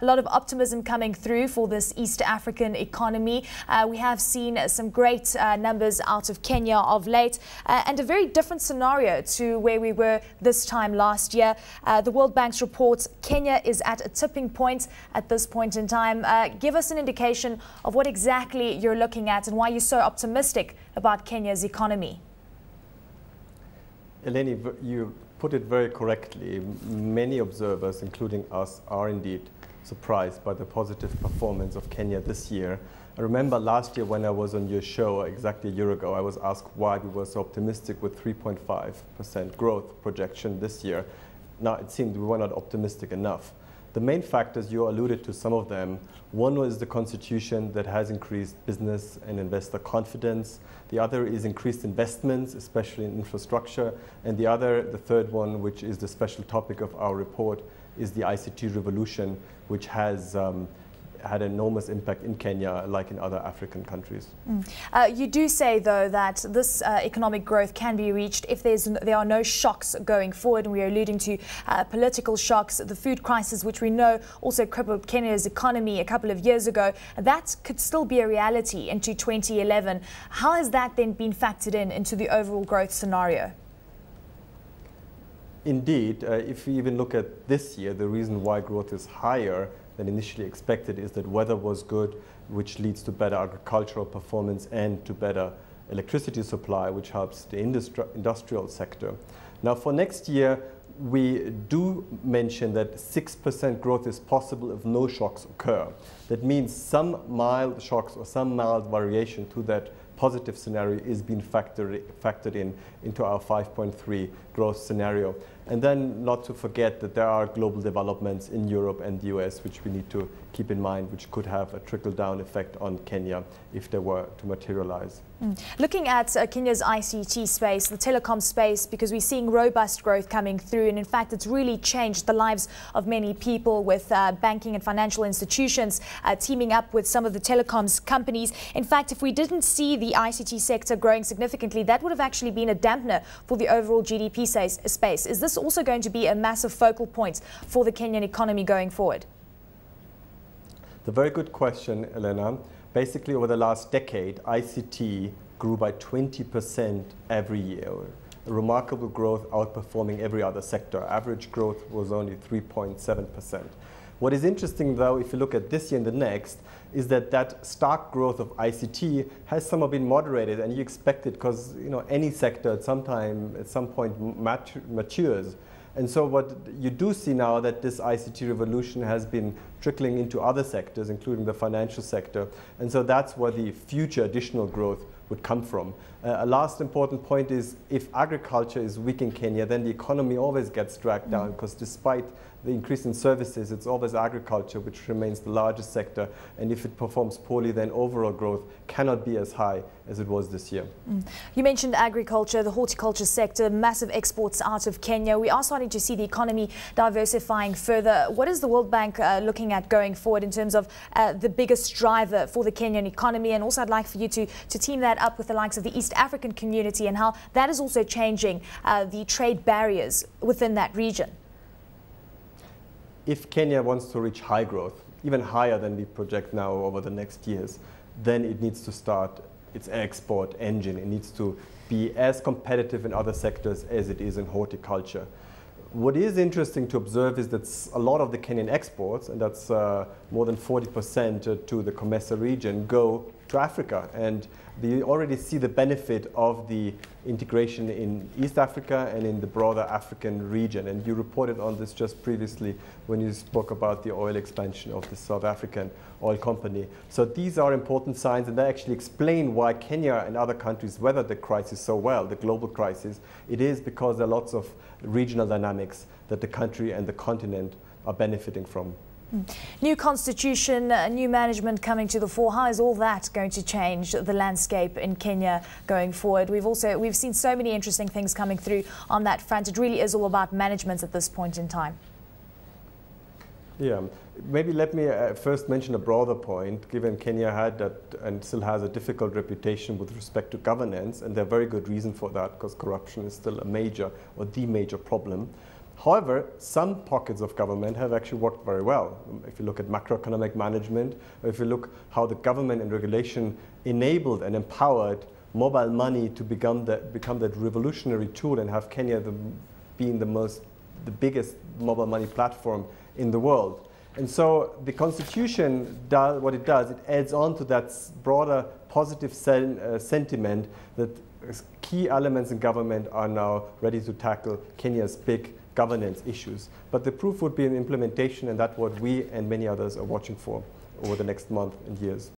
A lot of optimism coming through for this East African economy. We have seen some great numbers out of Kenya of late, and a very different scenario to where we were this time last year. The World Bank's report, Kenya is at a tipping point at this point in time. Give us an indication of what exactly you're looking at and why you're so optimistic about Kenya's economy. Eleni, you put it very correctly. Many observers, including us, are indeed surprised by the positive performance of Kenya this year. I remember last year when I was on your show, exactly a year ago, I was asked why we were so optimistic with 3.5% growth projection this year. Now it seemed we were not optimistic enough. The main factors, you alluded to some of them. One was the constitution that has increased business and investor confidence. The other is increased investments, especially in infrastructure. And the third one, which is the special topic of our report, is the ICT revolution, which has had enormous impact in Kenya, like in other African countries. You do say, though, that this economic growth can be reached if there are no shocks going forward. And we are alluding to political shocks, the food crisis, which we know also crippled Kenya's economy a couple of years ago. That could still be a reality into 2011. How has that then been factored into the overall growth scenario? Indeed, if we even look at this year, the reason why growth is higher than initially expected is that weather was good, which leads to better agricultural performance and to better electricity supply, which helps the industrial sector. Now for next year, we do mention that 6% growth is possible if no shocks occur. That means some mild shocks or some mild variation to that positive scenario is being factored into our 5.3 growth scenario. And then not to forget that there are global developments in Europe and the US which we need to keep in mind, which could have a trickle-down effect on Kenya if they were to materialize. Looking at Kenya's ICT space, the telecom space, because we're seeing robust growth coming through, and in fact it's really changed the lives of many people with banking and financial institutions teaming up with some of the telecoms companies. In fact, if we didn't see the ICT sector growing significantly, that would have actually been a dampener for the overall GDP space. Is this also going to be a massive focal point for the Kenyan economy going forward? The very good question, Elena. Basically, over the last decade, ICT grew by 20% every year. A remarkable growth, outperforming every other sector. Average growth was only 3.7%. What is interesting, though, if you look at this year and the next, is that stark growth of ICT has somewhat been moderated, and you expect it because any sector at some point matures. And so what you do see now that this ICT revolution has been trickling into other sectors, including the financial sector. And so that's where the future additional growth would come from. A last important point is if agriculture is weak in Kenya, then the economy always gets dragged down, because despite the increase in services, it's always agriculture which remains the largest sector. And if it performs poorly, then overall growth cannot be as high as it was this year. You mentioned agriculture, the horticulture sector, massive exports out of Kenya. We are starting to see the economy diversifying further. What is the World Bank looking at going forward in terms of the biggest driver for the Kenyan economy? And also I'd like for you to team that up with the likes of the East African community and how that is also changing the trade barriers within that region. If Kenya wants to reach high growth, even higher than we project now over the next years, then it needs to start its export engine. It needs to be as competitive in other sectors as it is in horticulture. What is interesting to observe is that a lot of the Kenyan exports, and that's more than 40% to the COMESA region, go to Africa. And we already see the benefit of the integration in East Africa and in the broader African region. And you reported on this just previously when you spoke about the oil expansion of the South African oil company. So these are important signs, and they actually explain why Kenya and other countries weathered the crisis so well, the global crisis. It is because there are lots of regional dynamics that the country and the continent are benefiting from. New constitution, new management coming to the fore. How is all that going to change the landscape in Kenya going forward? We've seen so many interesting things coming through on that front. It really is all about management at this point in time. Yeah, maybe let me first mention a broader point, given Kenya had that and still has a difficult reputation with respect to governance, and there are very good reason for that, because corruption is still a major or the major problem. However, some pockets of government have actually worked very well. If you look at macroeconomic management, or if you look how the government and regulation enabled and empowered mobile money to become that revolutionary tool and have Kenya being the biggest mobile money platform in the world. And so the constitution does what it does. It adds on to that broader positive sentiment that key elements in government are now ready to tackle Kenya's big governance issues. But the proof would be in implementation, and that's what we and many others are watching for over the next month and years.